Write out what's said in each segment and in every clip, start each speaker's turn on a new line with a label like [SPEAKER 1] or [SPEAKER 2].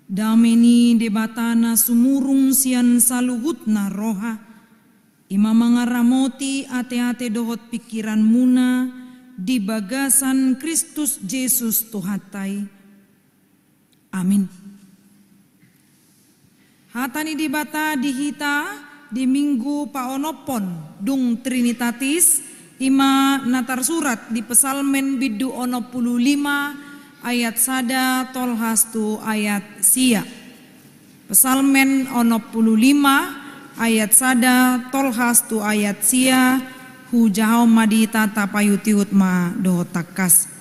[SPEAKER 1] Dameni debatana sumurung sian saluhutna roha. Ima mangaramoti ate-ate dohot pikiran muna di bagasan Kristus Yesus Tuhatai. Amin. Hatani dibata dihita di minggu paonopon dung Trinitatis ima natar surat di pesalmen bidu 15 ayat sada tolhastu ayat sia. Pesalmen 15 ayat sada tolhastu ayat sia hujau madita tapayutiut ma dohotakas.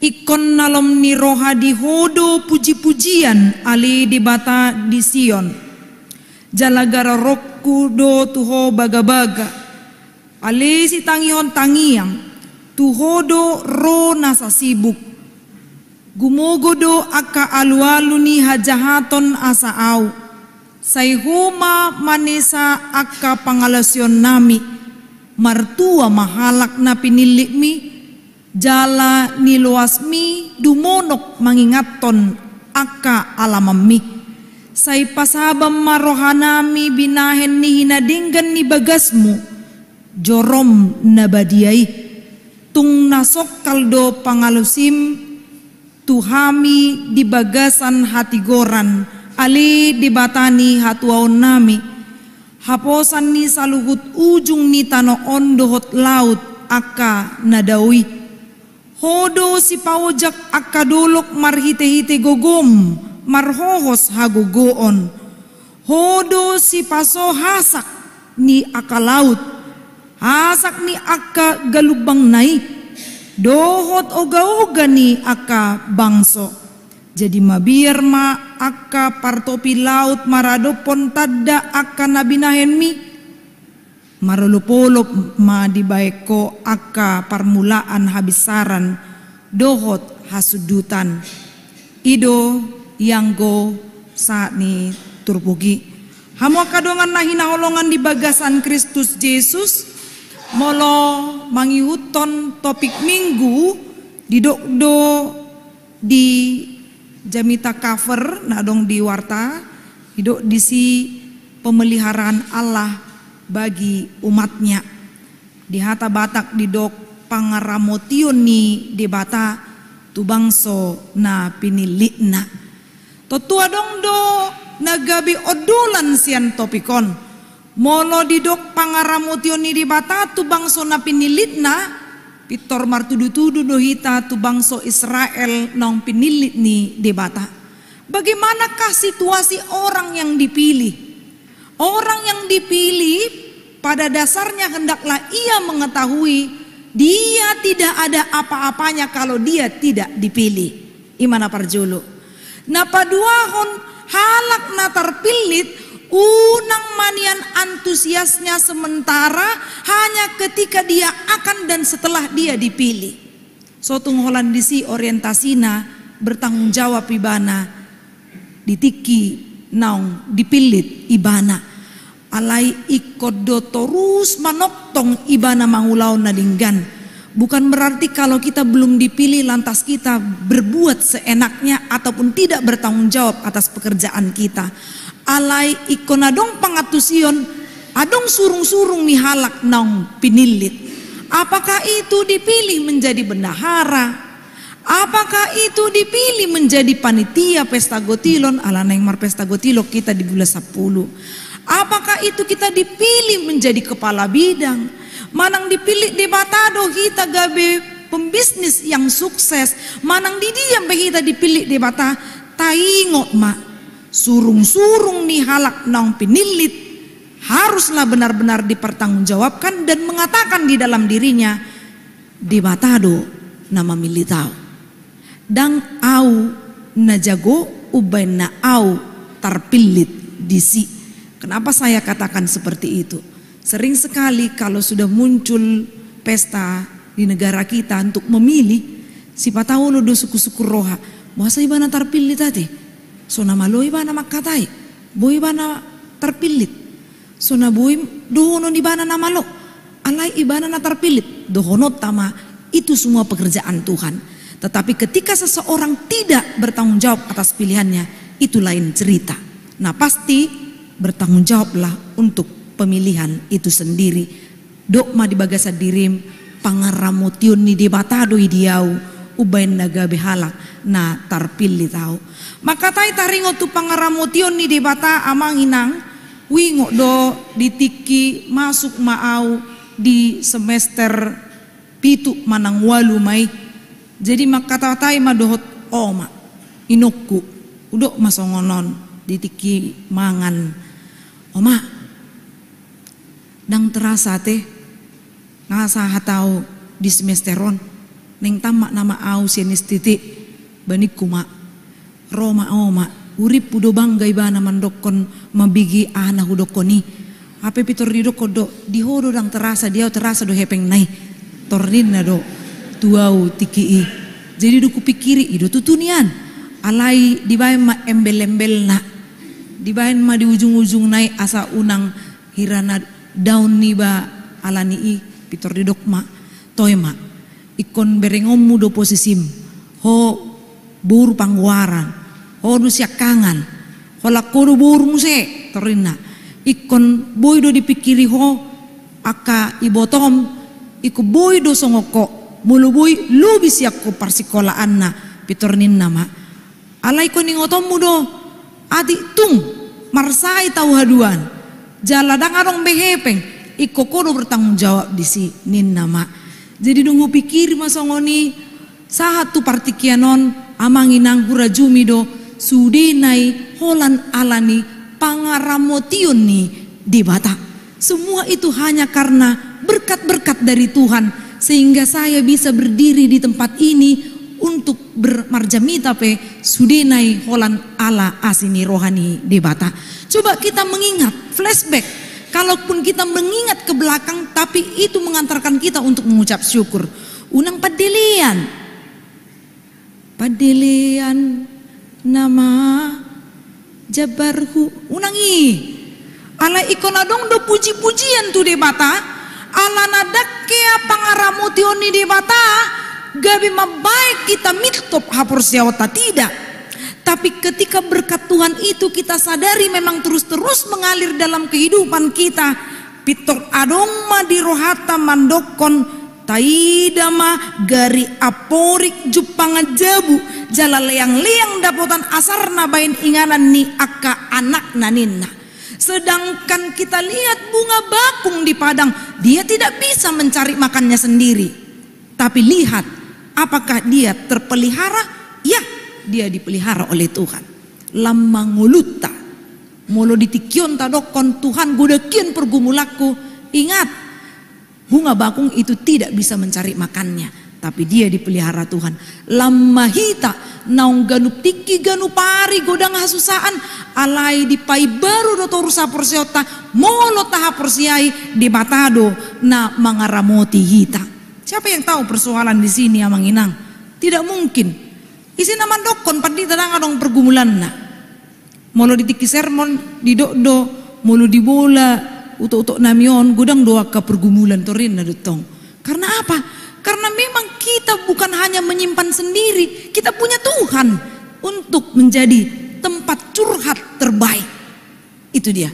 [SPEAKER 1] Ikon nalom ni roha di hodo puji-pujian ali di bata di Sion. Jalagara rokku do tuho baga-baga. Ali si tangihon tangiang tuhodo ro nasa sibuk. Gumogodo aka alu-alu ni hajahaton asa au. Sayhuma manesa aka pangalasyon nami. Martua mahalak na pinilik mi. Jala ni luasmi dumonok mangingaton aka alamami. Say pasabam marohanami binahen ni hinadinggan ni bagasmu. Jorom nabadiay. Tung nasok kaldo pangalusim tuhami di bagasan hati goran ali di batani hatuaon nami. Haposan ni saluhut ujung ni tano ondohot laut aka nadawi. Hodo si pawojak aka dolok marhite-hite gogom marhohos hagogoon. Hodo si paso hasak ni aka laut. Hasak ni aka galubang nai. Dohot oga-oga ni aka bangso. Jadi mabir ma aka partopi laut maradopon tadda aka nabinahen mi. Marolopolop ma dibaeko aka parmulaan habisaran. Dohot hasudutan. Ido yanggo saat ni turpugi. Hamo kadongan na hinaholongan di bagasan Kristus Yesus. Molo mangihuton topik minggu didokdo di jamita cover nadong di warta didok disi pemeliharaan Allah bagi umatnya. Di hata batak didok pangaramotion ni debata tubangso na pinilitna. Totua dong do nagabi odulan sian topikon. Molo didok pangaramotion ni debata tu bangso na pinilitna pitor martudu-tudu dohita tu bangso Israel nong pinilit ni debata. Bagaimanakah situasi orang yang dipilih? Orang yang dipilih pada dasarnya hendaklah ia mengetahui dia tidak ada apa-apanya kalau dia tidak dipilih. Imana parjolo. Napa duahon halak natar pilit unang manian antusiasnya sementara hanya ketika dia akan dan setelah dia dipilih. Sotung Holandisi orientasina bertanggung jawab ibana ditiki naung dipilit ibana. Alai ikodo terus manoktong ibana mangulau nadinggan. Bukan berarti kalau kita belum dipilih lantas kita berbuat seenaknya ataupun tidak bertanggung jawab atas pekerjaan kita. Alai ikonadong pangatusion adong surung-surung ni halak naung pinilit. Apakah itu dipilih menjadi bendahara? Apakah itu dipilih menjadi panitia pesta gotilon ala neng mar pesta gotilok kita di bulan 10? Apakah itu kita dipilih menjadi kepala bidang? Manang dipilih debatado kita gabe pembisnis yang sukses. Manang didiam kita dipilih debata taingot mak. Surung-surung nih halak naung pinilit haruslah benar-benar dipertanggungjawabkan dan mengatakan di dalam dirinya debatado nama militau dang au najago ubain na au tarpilit disi. Kenapa saya katakan seperti itu? Sering sekali kalau sudah muncul pesta di negara kita untuk memilih si pataulo do suku-suku roha masa ibana tarpilit tadi. So nama lo ibana makatai, boy ibana terpilit. So na boy dohono ibana nama lo, alai ibana na terpilit. Dohono tama itu semua pekerjaan Tuhan. Tetapi ketika seseorang tidak bertanggung jawab atas pilihannya, itu lain cerita. Nah, pasti bertanggung jawablah untuk pemilihan itu sendiri. Dokma di bagasa dirim pangaramotion ni di batado idiau ubain naga behala na tarpilli tahu. Maka tai taringo tu pangaramotion ni di bata amang inang wingo do ditiki masuk maau di semester pitu manang walu mai. Jadi makata tai madohot oma inokku udok masongonon ditiki mangan oma dang terasa teh ngasa hatau di semesteron neng tamak nama au sienis titik baniku mak roma oma urip udo bangga ibana mandokon mabigi anak udokoni ape pitor di doko do dihodo dang terasa dia terasa do hepeng nai tornina do tuau tiki jadi do kupikiri ido tutunian alai dibayan ma embel-embel na dibayan ma di ujung-ujung nai asa unang hirana daun niba alani i pitor di dokma toima ikon berengom mudo posisim ho buru pangwaran ho nusia kangan ho lakodo buru muse torina ikon boy do dipikiri ho aka ibotom iku boy do songoko mulu boy lubis yakko parsikolaan na pitor ninna ma alai ko ningotom mudo adik tung marsai tau haduan jaladang arong behepeng iko kodo bertanggung jawab di sini nama. Jadi nunggu pikir masongoni saat tu partikianon amanginang hurajumi do sudinai holan alani pangaramotion ni di bata. Semua itu hanya karena berkat-berkat dari Tuhan sehingga saya bisa berdiri di tempat ini untuk bermarjamita pe sudinai holan ala asini rohani di bata. Coba kita mengingat flashback. Kalaupun kita mengingat ke belakang, tapi itu mengantarkan kita untuk mengucap syukur. Unang padelian nama jabarhu unangi. Ala ikonadong do puji-pujian tu debata. Ala nadakke pangaramotion ni debata. Gabi mabaik kita mitop hapur siawata tidak. Tapi ketika berkat Tuhan itu kita sadari memang terus-terus mengalir dalam kehidupan kita. Pitok adong ma di rohata mandokon taidama gari aporik jupanga jabu jala leang-leang dapotan asarna bain inganan ni aka anak naninna. Sedangkan kita lihat bunga bakung di padang, dia tidak bisa mencari makannya sendiri. Tapi lihat, apakah dia terpelihara? Ya, dia dipelihara oleh Tuhan. Lama nguluta molo ditikion tadokon Tuhan godakian pergumulaku. Ingat, bunga bakung itu tidak bisa mencari makannya, tapi dia dipelihara Tuhan. Lama hita naung ganup tiki ganu pari godang hasusaan alai di pai baru do torusa porsiota molo taha porsiai di batado na mangaramoti hita. Siapa yang tahu persoalan di sini amang inang? Tidak mungkin. Isi nama dokon padi tadang adong pergumulan na. Molo ditiki sermon di do molo di bola utok namion godang doa ke pergumulan torin na dutong. Karena apa? Karena memang kita bukan hanya menyimpan sendiri, kita punya Tuhan untuk menjadi tempat curhat terbaik. Itu dia.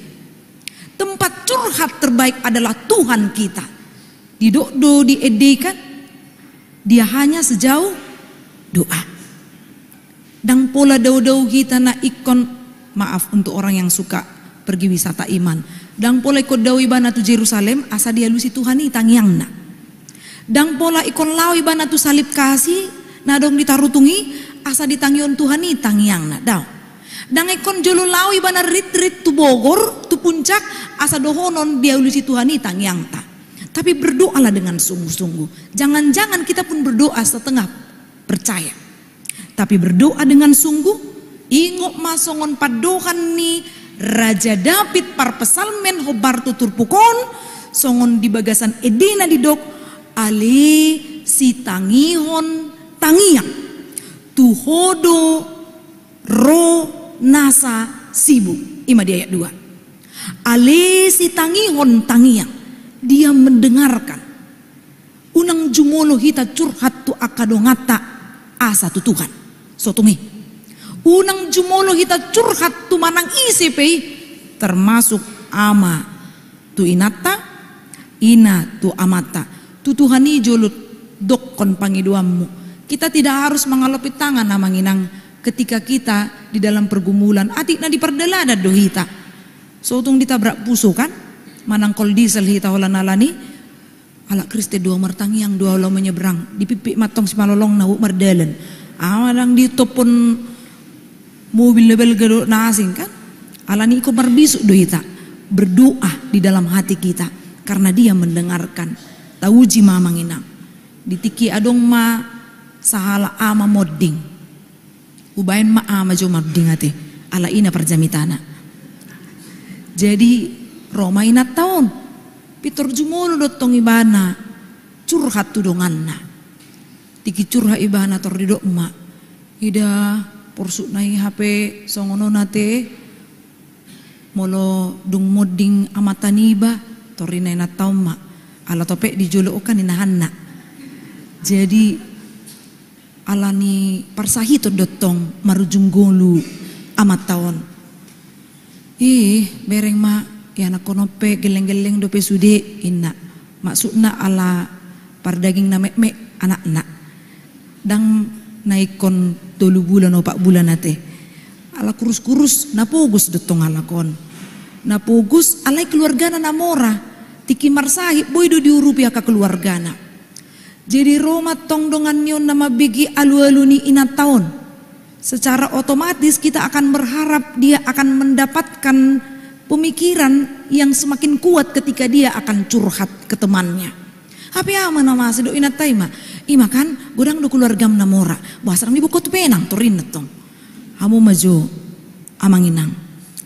[SPEAKER 1] Tempat curhat terbaik adalah Tuhan kita. Di do di edekan dia hanya sejauh doa. Dan pola dau-dau kita na ikon, maaf untuk orang yang suka pergi wisata iman. Dan pola ikon dau ibana tu Jerusalem asa dia lusi Tuhan tangiang na. Dan pola ikon lau ibana tu salib kasih nadong ditarutungi asa ditangion Tuhan tangiang na daw. Dan ikon jolo lau ibana rit tu Bogor tu puncak asa dohonon dia lusi Tuhan tangiang ta. Tapi berdoalah dengan sungguh-sungguh. Jangan-jangan kita pun berdoa setengah percaya. Tapi berdoa dengan sungguh, ingok masongon padohan ni Raja David par pesalmen hobar tutur pukon, songon di bagasan edena di dok, ali si tangihon tangiang, tuhodo ro nasa sibu. Ima di ayat 2. Ali si tangihon tangiang, dia mendengarkan. Unang jumolo hita curhat tu akadongata asa tu Tuhan. Sotungi. Unang jumolo hita curhat tu manang isi pei, termasuk ama tu inata, ina tu amata. Tu Tuhan ijolut dokon pangiduammu. Kita tidak harus mengalopit tangan na manginang ketika kita di dalam pergumulan. Adik na diperdelada do hita. Sotung ditabrak puso kan? Manang kol diesel hita holan alani. Ala Kriste dua mertangi yang dua lo menyeberang di pipi matong si malolong na merdelen. Awalang dito pun mobil lebel gedok nasing kan. Ala ni ko marbisuk do hita. Berdoa di dalam hati kita karena dia mendengarkan. Tauji mamang inang. Ditiki adong ma sahala ama modding. Ubain ma ama jo modding ate. Ala ina perjamitana. Jadi Roma ina tahun. Pitor jumolo dotong ibana curhat tudonganna. Tiki curhat ibana tor didok ma. Ida porsuk nai HP songono nate molo dung modding amataniba torinay na taum ma. Ala topek dijolokan inahanna. Jadi ala ni parsahito dotong marujung golu amat tahun. Bereng ma ya anak konope geleng-geleng dope sude inna maksudna ala pardaging na mek anak-anak dang naikon 3 bulan o 4 bulan nate ala kurus-kurus napogus dotong alakon napogus alay keluarga na namora tiki marsahip boy do diurupi aka keluarga na jadi Roma tong dongan nyon na mabigi alu-alu ni inat tahun secara otomatis kita akan berharap dia akan mendapatkan pemikiran yang semakin kuat ketika dia akan curhat ke temannya. Apa ama nama sedo inat taima. Ima kan godang do keluargam namora. Bahasa di buku tu penang torin netong. Hamu maju amanginang.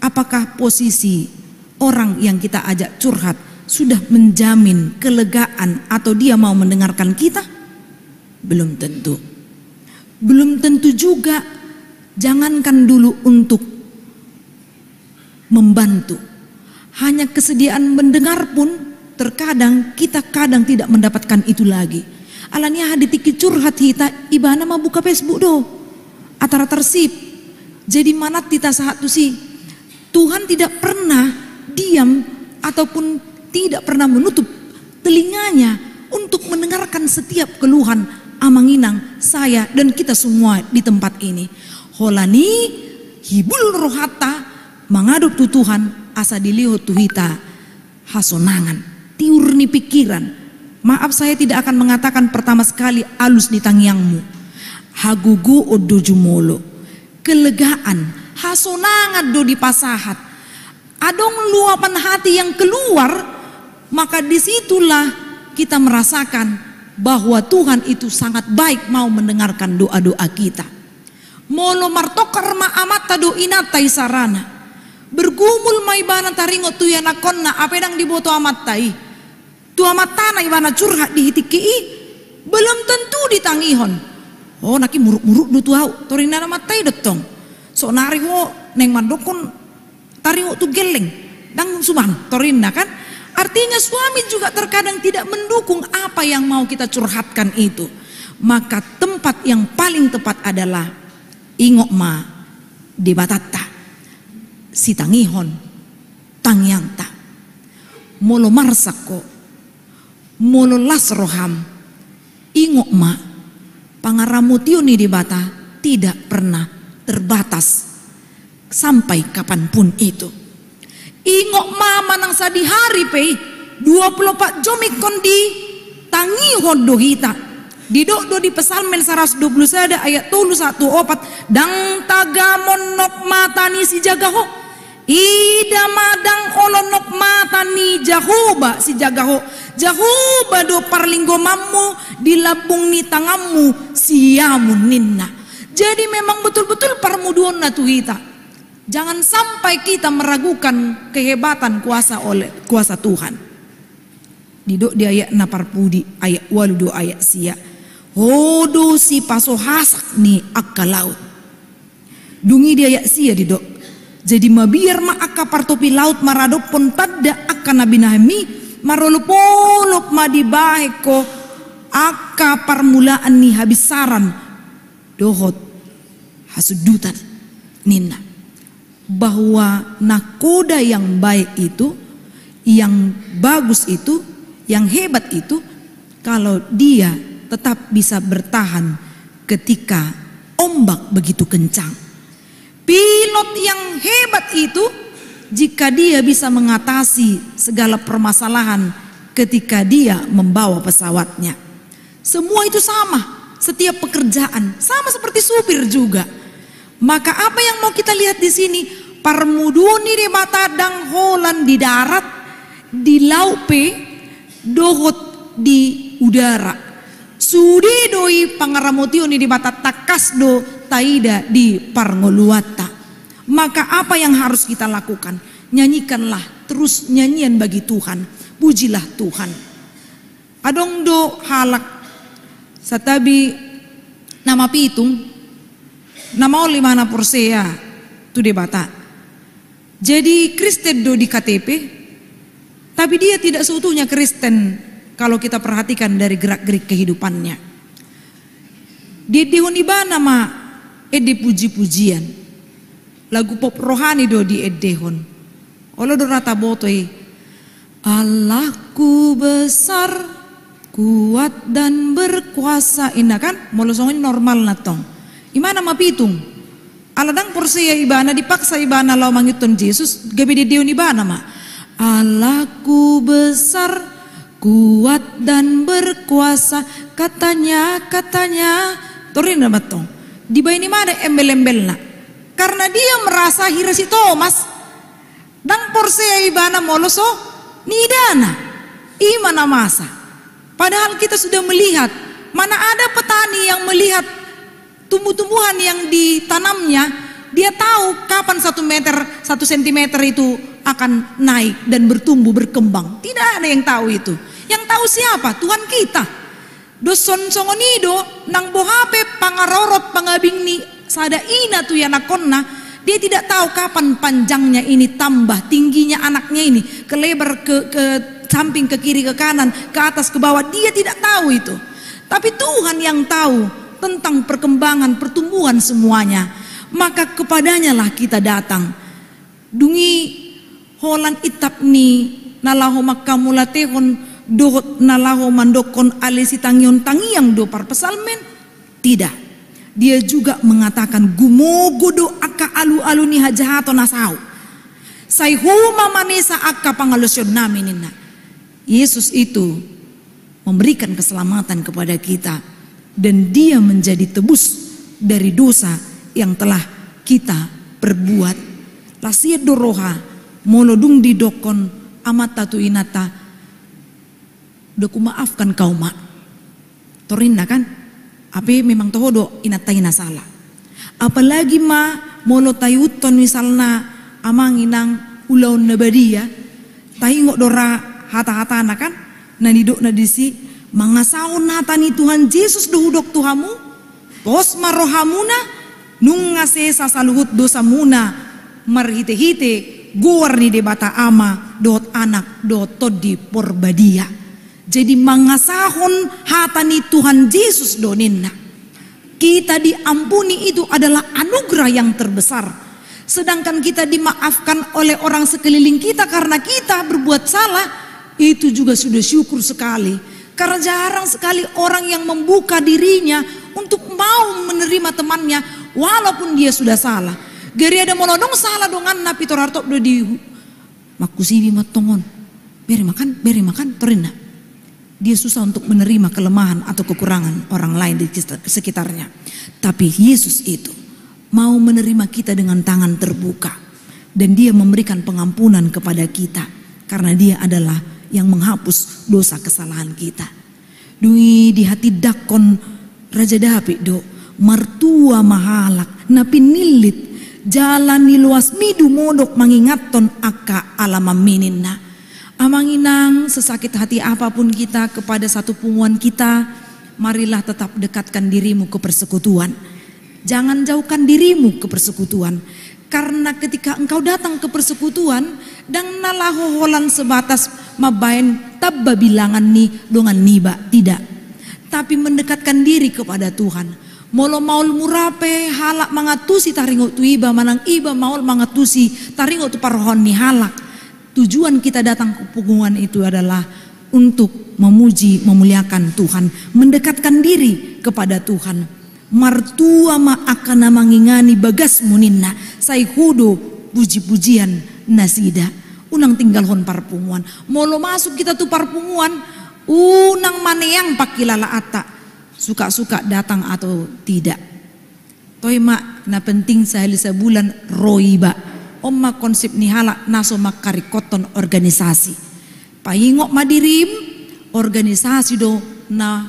[SPEAKER 1] Apakah posisi orang yang kita ajak curhat sudah menjamin kelegaan atau dia mau mendengarkan kita? Belum tentu. Belum tentu juga. Jangankan dulu untuk membantu, hanya kesediaan mendengar pun terkadang kita kadang tidak mendapatkan itu lagi. Alanya haditiki curhat hita ibana ma buka Facebook do atara tersip. Jadi manat tita saat tu si Tuhan tidak pernah diam ataupun tidak pernah menutup telinganya untuk mendengarkan setiap keluhan amanginang saya dan kita semua di tempat ini. Holani hibul rohata mengadop tu Tuhan asa dilihat tu hita hasonangan tiur ni pikiran. Maaf saya tidak akan mengatakan pertama sekali alus di tangiangmu hagugu odo jumolo kelegaan hasonangan do di pasahat adong luapan hati yang keluar maka disitulah kita merasakan bahwa Tuhan itu sangat baik mau mendengarkan doa-doa kita. Molo martokar ma amata do inatai sarana bergumul mai bana taringo tu yana konna apedang diboto amatai tu amatana ibana curhat di hitiki belum tentu ditangihon oh naki muruk-muruk do tuau torina matai dotong so nari ho neng mandokon taringo tu geleng dang suman torina kan artinya suami juga terkadang tidak mendukung apa yang mau kita curhatkan itu. Maka tempat yang paling tepat adalah ingok ma di batata si tangihon tangyangta molo marsako molo lasroham ingok ma pangaramutio ni di bata tidak pernah terbatas sampai kapanpun itu. Ingok ma manang sa di hari pe 24 jomik kondi tangihon do hita didok do di Pesalmen 120 ayat 1:4 dang tagamon nok matani si jagaho ida madang olonok matani jahoba si jagaho jahoba do parlinggo mammu di labung ni tangammu siamun ninna. Jadi memang betul-betul parmuduon na tuhita. Jangan sampai kita meragukan kehebatan kuasa Tuhan. Didok di ayat 40 ayat 82 ayat sia hodo si paso hasak ni akka laut. Dungi dia yak sia didok. Jadi mabiar ma akka partopi laut maradop pun tadda akka nabi Nahmi marolopolop ma dibaheko akka permulaan ni habis saran dohot hasudutan ninna. Bahwa nakoda yang baik itu, yang bagus itu, yang hebat itu, kalau dia tetap bisa bertahan ketika ombak begitu kencang. Pilot yang hebat itu jika dia bisa mengatasi segala permasalahan ketika dia membawa pesawatnya. Semua itu sama, setiap pekerjaan sama seperti supir juga. Maka apa yang mau kita lihat di sini? Parmuduni di matadang holan di darat, di laupe, dohot di udara. Sudi doi pangaramutioni di mata takasdo taida di parngoluata. Maka apa yang harus kita lakukan? Nyanyikanlah terus nyanyian bagi Tuhan. Pujilah Tuhan. Adong do halak satabi nama pitung nama oli mana porsea tu debata. Jadi Kristen do di KTP, tapi dia tidak seutuhnya Kristen kalau kita perhatikan dari gerak-gerik kehidupannya. Dia dihuniba nama ede puji-pujian. Lagu pop rohani do di edehon. Olo do rata botoi. Allahku besar, kuat dan berkuasa. Indah kan? Molosongin normal natong. Imana mapitung. Aladang porsia ibana dipaksa ibana lau mangiton Yesus. Gabi di diun ibana ma. Allahku besar, kuat dan berkuasa. Katanya Torin na matong. Di ba ini mana embel-embel na? Karena dia merasa hira si Thomas. Dang porsia ibana moloso ni dana. Imana masa. Padahal kita sudah melihat, mana ada petani yang melihat tumbuh-tumbuhan yang ditanamnya, dia tahu kapan 1 meter 1 sentimeter itu akan naik dan bertumbuh berkembang. Tidak ada yang tahu itu. Yang tahu siapa? Tuhan kita. Doson songonido nang bohape pangarorot pangabing ni sada ina tu ya nakonna. Dia tidak tahu kapan panjangnya ini tambah, tingginya anaknya ini kelebar ke samping, ke kiri, ke kanan, ke atas, ke bawah. Dia tidak tahu itu. Tapi Tuhan yang tahu tentang perkembangan, pertumbuhan semuanya. Maka kepadanya lah kita datang. Dungi holan itap ni nalaho makamulatehon dohot nalaho mandokon alisi tangion-tangiang do parpesalmen. Tidak. Dia juga mengatakan gumogodo aka alu-alu ni hajahato nasau. Sayhuma manesa aka pangalusyon namin nina. Yesus itu memberikan keselamatan kepada kita. Dan dia menjadi tebus dari dosa yang telah kita perbuat. Lasia doroha molodung di dokon amata tu inata. Doku maafkan kau mak. Torinna kan? Ape memang tohodo inatayna salah. Apalagi ma molo tayuton misalna amang inang ulaun nabadia. Tahingok dora hata-hata na kan? Nanidok na disi mangasaon hatani Tuhan Yesus dohudok Tuhamu. Pos marohamuna nung ngase sasaluhut dosa muna marhite-hite guar ni debata ama dot anak dot todi porbadia. Jadi mangasahon hatani Tuhan Yesus doninna. Kita diampuni itu adalah anugerah yang terbesar. Sedangkan kita dimaafkan oleh orang sekeliling kita karena kita berbuat salah, itu juga sudah syukur sekali. Karena jarang sekali orang yang membuka dirinya untuk mau menerima temannya walaupun dia sudah salah. Geri ada molodong salah dongan napi torartop do di makusibi matongon. Beri makan torina. Dia susah untuk menerima kelemahan atau kekurangan orang lain di sekitarnya. Tapi Yesus itu mau menerima kita dengan tangan terbuka. Dan dia memberikan pengampunan kepada kita. Karena dia adalah yang menghapus dosa kesalahan kita. Dui di hati dakon Raja David do. Martua mahalak napinilit. Jalan ni luas midu modok mengingatton aka alamamininna. Amanginang sesakit hati apapun kita kepada satu punguan kita, marilah tetap dekatkan dirimu ke persekutuan. Jangan jauhkan dirimu ke persekutuan. Karena ketika engkau datang ke persekutuan, dan nalahoholan sebatas mabain tabba bilangan ni dongan niba. Tidak. Tapi mendekatkan diri kepada Tuhan. Molo maul murape halak mangatusi taringo tu iba manang iba maul mangatusi taringo tu parohon ni halak. Tujuan kita datang ke pugungan itu adalah untuk memuji, memuliakan Tuhan, mendekatkan diri kepada Tuhan. Martua ma akan mangingani bagas muninna sai hudo puji-pujian nasida. Unang tinggal hon parpunguan. Molo masuk kita tu parpunguan, unang maneang pakilala ata. Suka-suka datang atau tidak. Toy mak na penting sehali sebulan roiba. Omma konsep ni halak naso makarikoton organisasi. Paingok madirim organisasi do na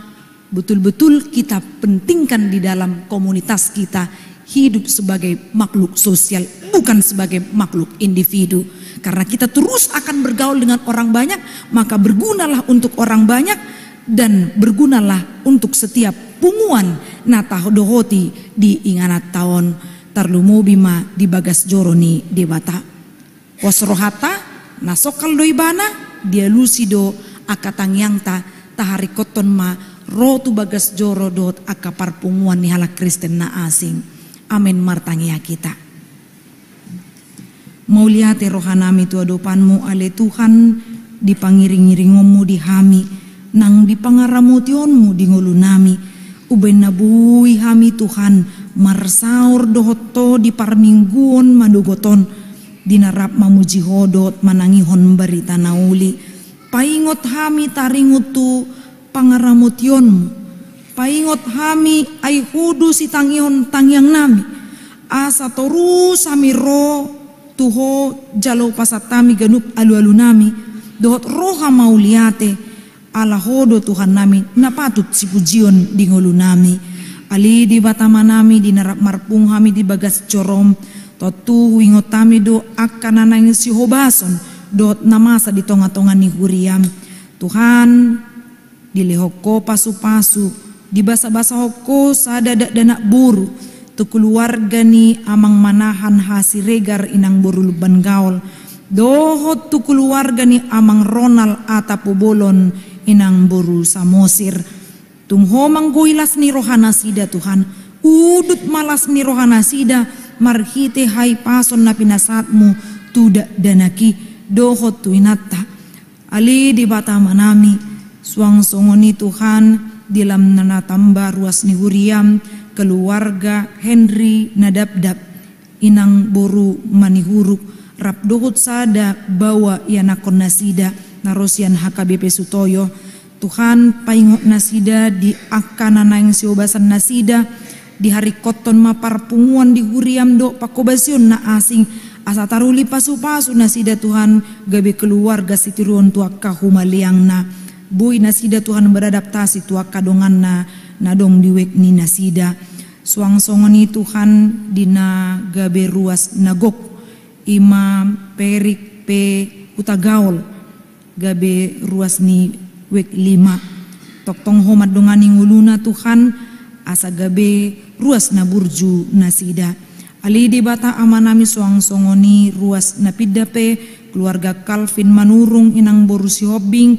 [SPEAKER 1] betul-betul kita pentingkan di dalam komunitas kita hidup sebagai makhluk sosial bukan sebagai makhluk individu. Karena kita terus akan bergaul dengan orang banyak, maka bergunalah untuk orang banyak dan bergunalah untuk setiap punguan natah dohoti di inganat tahun tarlumu bima di bagas joroni di bata wasrohata nasokal doibana dia lusido akatang yang tahari koton ma rotu bagas joro dot akapar punguan ni halak Kristen na asing. Amin martangia kita. Mauliate rohanami tu adopanmu ale Tuhan dipangiring-iringomu dihami nang dipangaramutionmu di ngulunami uben nabui hami Tuhan marsaur dohoto di parmingguon madugoton dinarap mamuji hodot manangihon berita nauli paingot hami taringut tu pangaramutionmu paingot hami ay hudu si tangihon tangyang nami asa torus hami ro tuho jalo pasatami ganup alu-alu nami dohot roha mauliate ala hodo Tuhan nami napatut si pujion di ngulu nami ali di batama nami di narap marpung hami di bagas corom totu wingot tami do akan nanang si hobason dot namasa di tonga-tonga ni huriam Tuhan dilehoko pasu-pasu di basa-basa hoko sadada danak buru tu keluarga ni amang manahan hasiregar inang buru luban gaul dohot tu keluarga ni amang Ronald atapubolon inang buru samosir tungho manggoilas ni rohana sida Tuhan udut malas ni rohana sida marhite hai pason na pinasatmu tuda danaki dohot tuinata ali di bata manami suang songoni Tuhan dilam nanatamba ruas ni huriam keluarga Henry nadabdab inang boru manihuruk rap dohot sada bawa yanakon nasida narosian HKBP Sutoyo Tuhan paingot nasida di akana nang siobasan nasida di hari koton mapar punguan di huriam do pakobasion na asing asa taruli pasu-pasu nasida Tuhan gabe keluarga sitiruon tuaka humaliang na boy nasida Tuhan beradaptasi tuaka dongan na nadong diwek ni nasida suang songoni Tuhan dina gabe ruas nagok imam perik pe utagaol gabe ruas ni wek 5 toktong homat dongani nguluna Tuhan asa gabe ruas na burju nasida ali di bata amanami suang songoni ruas na pidape keluarga Calvin manurung inang boru si hobing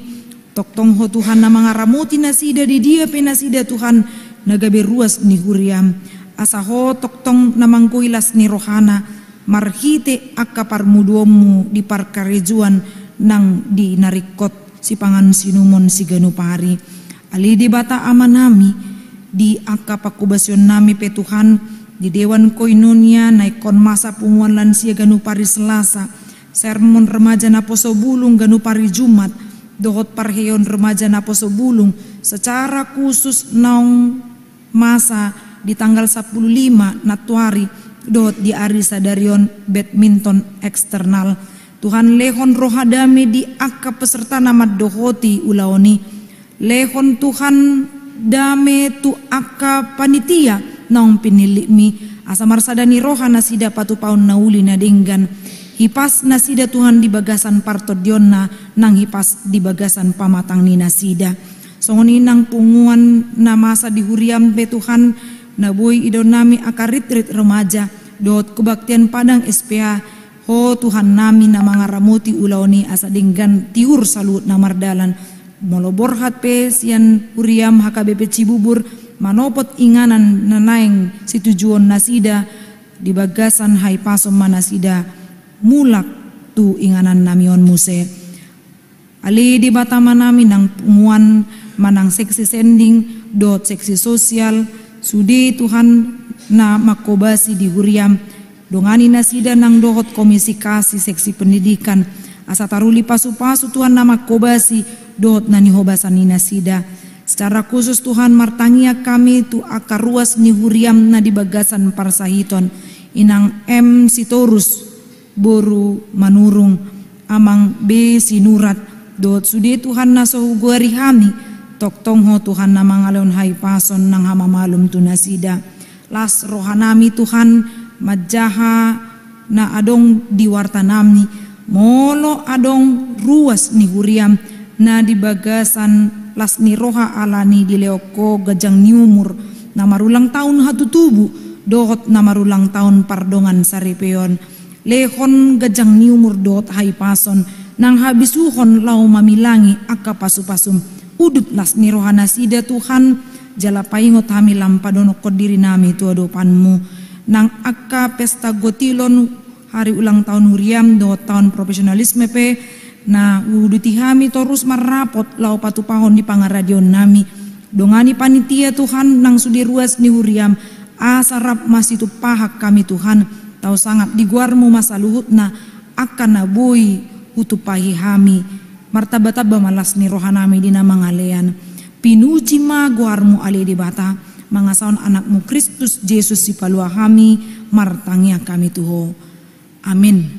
[SPEAKER 1] toktong ho Tuhan na mga ramuti nasida di dia pe nasida Tuhan nagabe ruas ni huriam asa ho toktong namangkuilas ni rohana marhite akaparmuduomu di parkarejuan nang di narikot si pangan sinumon si ganupari ali di bata amanami di akapakubasyon nami pe Tuhan di dewan koinonia naikon masa punguan lansia ganupari Selasa sermon remaja na poso bulung ganupari Jumat dohot parheon remaja na poso bulung secara khusus naung masa di tanggal 15 Natuari dohot di ari sadarion badminton eksternal Tuhan lehon rohadame di akka peserta nama dohoti ulaoni lehon Tuhan dame tu akka panitia naung pinilimi asa marsadani roha nasida patu paun nauli na denggan hipas nasida Tuhan di bagasan partodionna nang hipas di bagasan pamatang ni nasida songoni nang punguan na masa di huriam pe Tuhan naboy idon nami akaritrit remaja dot kebaktian padang SPA ho Tuhan nami na mga ramuti ulaoni asa dinggan tiur salut na mardalan molo borhat pe sian huriam HKBP Cibubur manopot inganan nanaing si tujuan nasida di bagasan hai pasom manasida mulak tu inganan namion muse. Ali di batama nami nang punguan manang seksi sending dot seksi sosial sudi Tuhan na makobasi di huriam dongani nasida nang dohot komisi kasih seksi pendidikan asa taruli pasu-pasu Tuhan na makobasi dohot na nihobasan ni nasida. Secara khusus Tuhan martangia kami tu akar ruas ni huriam na di bagasan parsahiton inang M Sitorus boru manurung amang B Sinurat dot sudi Tuhan na sohugwari hami tok tongho Tuhan na mangalon hai pason nang hamamalum tu nasida. Las rohanami Tuhan majaha na adong diwartanami molo adong ruas ni huriam na di bagasan las ni roha alani di leoko gajang ni umur na marulang tahun hatutubu dohot na marulang tahun pardongan saripeon lehon gajang ni umur dohot hai pason nang habisuhon lau mamilangi akka pasu-pasum udut las ni roha nasida Tuhan jala paingot hami lampadonok kodiri nami tu adopanmu nang akka pesta gotilon hari ulang tahun huriam do tahun profesionalisme pe na uduti hami terus marapot lau patupahon di pangaradion nami dongani panitia Tuhan nang sudi ruas ni huriam asarap masih tu pahak kami Tuhan tau sangat diguarmu masa luhut na akan nabui utupahi hami martabataba malas ni rohanami di nama ngalean pinuji maguarmu ali di bata mangasaon anakmu Kristus Yesus si palua kami martangia kami tuho amin.